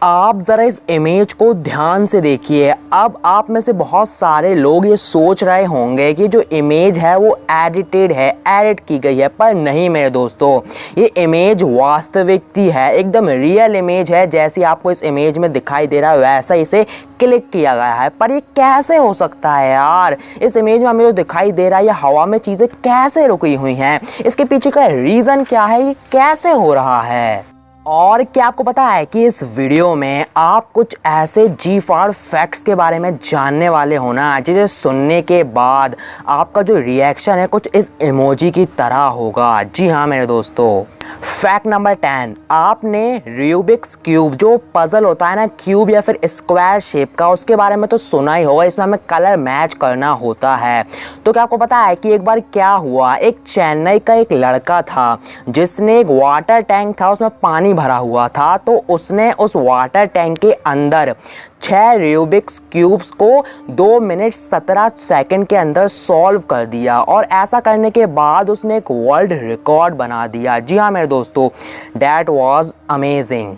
आप ज़रा इस इमेज को ध्यान से देखिए। अब आप में से बहुत सारे लोग ये सोच रहे होंगे कि जो इमेज है वो एडिटेड है, एडिट की गई है, पर नहीं मेरे दोस्तों, ये इमेज वास्तविकती है, एकदम रियल इमेज है। जैसी आपको इस इमेज में दिखाई दे रहा है वैसा इसे क्लिक किया गया है। पर ये कैसे हो सकता है यार? इस इमेज में हमें जो दिखाई दे रहा है ये हवा में चीज़ें कैसे रुकी हुई हैं? इसके पीछे का रीज़न क्या है? ये कैसे हो रहा है? और क्या आपको पता है कि इस वीडियो में आप कुछ ऐसे जी-फाड़ फैक्ट्स के बारे में जानने वाले हो ना, जिसे सुनने के बाद आपका जो रिएक्शन है कुछ इस इमोजी की तरह होगा। जी हाँ मेरे दोस्तों, फैक्ट नंबर 10, आपने रूबिक्स क्यूब जो पजल होता है ना, क्यूब या फिर स्क्वायर शेप का, उसके बारे में तो सुना ही होगा। इसमें हमें कलर मैच करना होता है। तो क्या आपको पता है कि एक बार क्या हुआ, एक चेन्नई का एक लड़का था जिसने एक वाटर टैंक था, उसमें पानी भरा हुआ था। तो उसने उस वाटर टैंक के अंदर 6 रूबिक्स क्यूब्स को 2 मिनट 17 सेकंड के अंदर सॉल्व कर दिया, और ऐसा करने के बाद उसने एक वर्ल्ड रिकॉर्ड बना दिया। जी हाँ मेरे दोस्तों, दैट वाज अमेजिंग।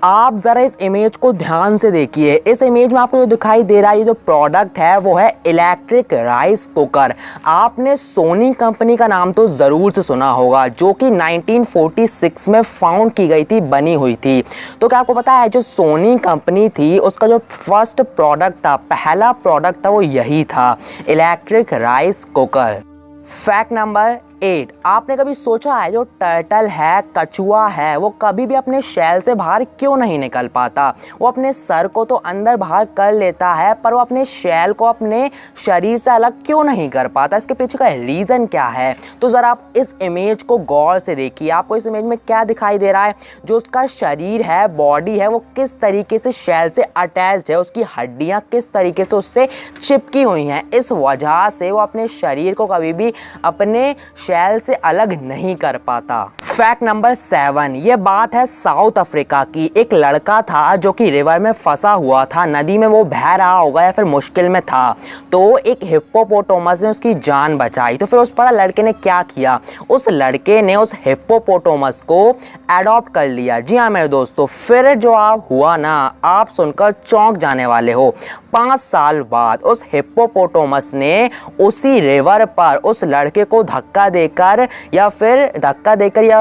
आप ज़रा इस इमेज को ध्यान से देखिए। इस इमेज में आपको जो दिखाई दे रहा है, ये जो प्रोडक्ट है वो है इलेक्ट्रिक राइस कुकर। आपने सोनी कंपनी का नाम तो ज़रूर से सुना होगा, जो कि 1946 में फाउंड की गई थी, बनी हुई थी। तो क्या आपको पता है जो सोनी कंपनी थी उसका जो फर्स्ट प्रोडक्ट था, पहला प्रोडक्ट था, वो यही था, electric rice cooker. Fact number 8, आपने कभी सोचा है जो टर्टल है, कछुआ है, वो कभी भी अपने शेल से बाहर क्यों नहीं निकल पाता? वो अपने सर को तो अंदर बाहर कर लेता है, पर वो अपने शेल को अपने शरीर से अलग क्यों नहीं कर पाता? इसके पीछे का रीज़न क्या है? तो ज़रा आप इस इमेज को गौर से देखिए। आपको इस इमेज में क्या दिखाई दे रहा है? जो उसका शरीर है, बॉडी है, वो किस तरीके से शेल से अटैच्ड है, उसकी हड्डियाँ किस तरीके से उससे चिपकी हुई हैं। इस वजह से वो अपने शरीर को कभी भी अपने शेल से अलग नहीं कर पाता। फैक्ट नंबर 7, ये बात है साउथ अफ्रीका की। एक लड़का था जो कि रिवर में फंसा हुआ था, नदी में वो बह रहा होगा या फिर मुश्किल में था, तो एक हिप्पोपोटामस ने उसकी जान बचाई। तो फिर उस पर लड़के ने क्या किया, उस लड़के ने उस हिप्पोपोटामस को एडॉप्ट कर लिया। जी हाँ मेरे दोस्तों, फिर जो आप हुआ ना, आप सुनकर चौंक जाने वाले हो। 5 साल बाद उस हिप्पोपोटामस ने उसी रिवर पर उस लड़के को धक्का देकर या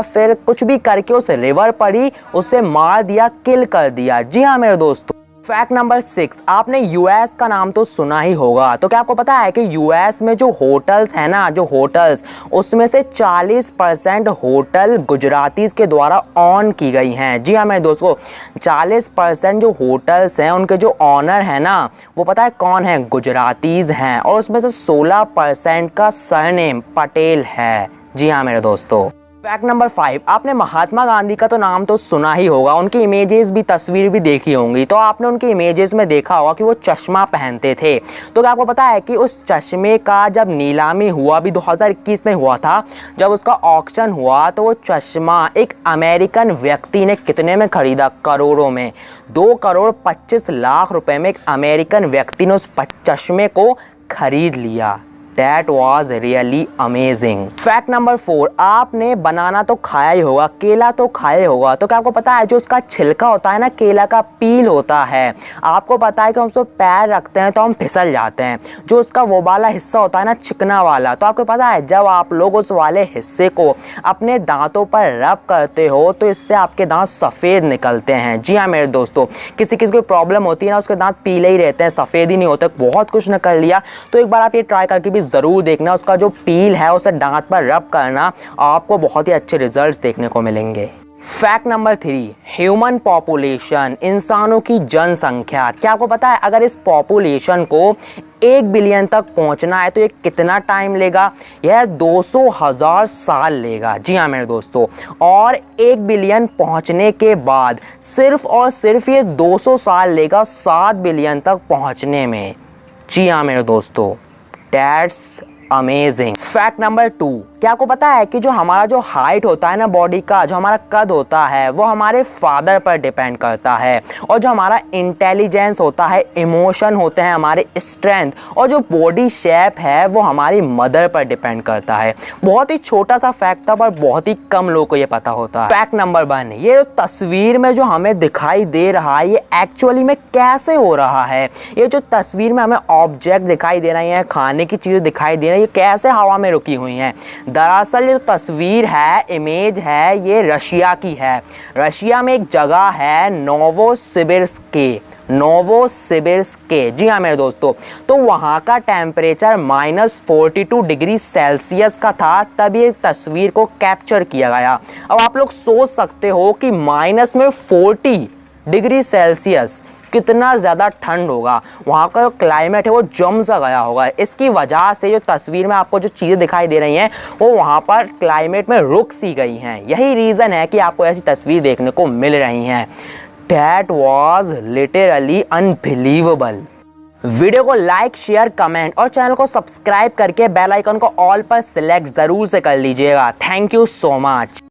फिर कुछ भी करके उस रिवर पर ही उसे मार दिया, किल कर दिया। जी हाँ मेरे दोस्तों। फैक्ट नंबर 6, आपने यूएस का नाम तो सुना ही होगा। तो क्या आपको पता है कि यूएस में जो होटल्स हैं ना, जो होटल्स, उसमें से 40% होटल गुजरातीज के द्वारा ऑन की गई हैं। जी हाँ मेरे दोस्तों, 40% जो होटल्स हैं उनके जो ऑनर हैं ना, वो पता है कौन है? गुजरातीज हैं। और उसमें से 16% का सरनेम पटेल है। जी हाँ मेरे दोस्तों। फैक्ट नंबर 5, आपने महात्मा गांधी का तो नाम तो सुना ही होगा, उनकी इमेजेस भी, तस्वीर भी देखी होंगी। तो आपने उनकी इमेजेस में देखा होगा कि वो चश्मा पहनते थे। तो क्या आपको पता है कि उस चश्मे का जब नीलामी हुआ, भी 2021 में हुआ था, जब उसका ऑक्शन हुआ, तो वो चश्मा एक अमेरिकन व्यक्ति ने कितने में खरीदा? करोड़ों में। 2,25,00,000 रुपए में एक अमेरिकन व्यक्ति ने उस चश्मे को खरीद लिया। That was really amazing. Fact number 4, आपने बनाना तो खाया ही होगा, केला तो खाया ही होगा। तो क्या आपको पता है जो उसका छिलका होता है ना, केला का पील होता है, आपको पता है कि हम उसको पैर रखते हैं तो हम फिसल जाते हैं। जो उसका वो वाला हिस्सा होता है ना, चिकना वाला, तो आपको पता है जब आप लोग उस वाले हिस्से को अपने दांतों पर रब करते हो तो इससे आपके दांत सफ़ेद निकलते हैं। जी हाँ मेरे दोस्तों, किसी किसी को प्रॉब्लम होती है ना, उसके दांत पीले ही रहते हैं, सफ़ेद ही नहीं होते। बहुत कुछ न कर लिया, तो एक बार आप ये ट्राई करके ज़रूर देखना, उसका जो पील है उसे दांत पर रब करना, आपको बहुत ही अच्छे रिजल्ट्स देखने को मिलेंगे। फैक्ट नंबर 3, ह्यूमन पॉपुलेशन, इंसानों की जनसंख्या। क्या आपको पता है अगर इस पॉपुलेशन को 1 बिलियन तक पहुंचना है तो ये कितना टाइम लेगा? यह 200,000 साल लेगा। जी हाँ मेरे दोस्तों, और 1 बिलियन पहुंचने के बाद सिर्फ और सिर्फ ये 200 साल लेगा 7 बिलियन तक पहुंचने में। जी हाँ मेरे दोस्तों, That's amazing. फैक्ट नंबर 2, क्या आपको पता है कि जो हमारा जो हाइट होता है ना बॉडी का, जो हमारा कद होता है वो हमारे फादर पर डिपेंड करता है, और जो हमारा इंटेलिजेंस होता है, इमोशन होते हैं, हमारे स्ट्रेंथ और जो बॉडी शेप है वो हमारी मदर पर डिपेंड करता है। बहुत ही छोटा सा फैक्ट था पर बहुत ही कम लोगों को ये पता होता है। फैक्ट नंबर 1, ये तस्वीर में जो हमें दिखाई दे रहा है ये एक्चुअली में कैसे हो रहा है। ये जो तस्वीर में हमें ऑब्जेक्ट दिखाई दे रहे हैं, खाने की चीज़ें दिखाई दे रही हैं, ये कैसे हवा में रुकी हुई हैं। दरअसल ये जो तस्वीर है, इमेज है, ये रशिया की है। रशिया में एक जगह है नोवोसिबिर्स्क, जी हाँ मेरे दोस्तों। तो वहाँ का टेम्परेचर -42 डिग्री सेल्सियस का था, तब ये तस्वीर को कैप्चर किया गया। अब आप लोग सोच सकते हो कि -40 डिग्री सेल्सियस कितना ज़्यादा ठंड होगा, वहाँ का जो क्लाइमेट है वो जम सा गया होगा। इसकी वजह से जो तस्वीर में आपको जो चीज़ें दिखाई दे रही हैं वो वहाँ पर क्लाइमेट में रुक सी गई हैं। यही रीज़न है कि आपको ऐसी तस्वीर देखने को मिल रही हैं। That was literally unbelievable। Video को लाइक, शेयर, कमेंट और चैनल को सब्सक्राइब करके बेल आइकन को ऑल पर सिलेक्ट ज़रूर से कर लीजिएगा। Thank you so much.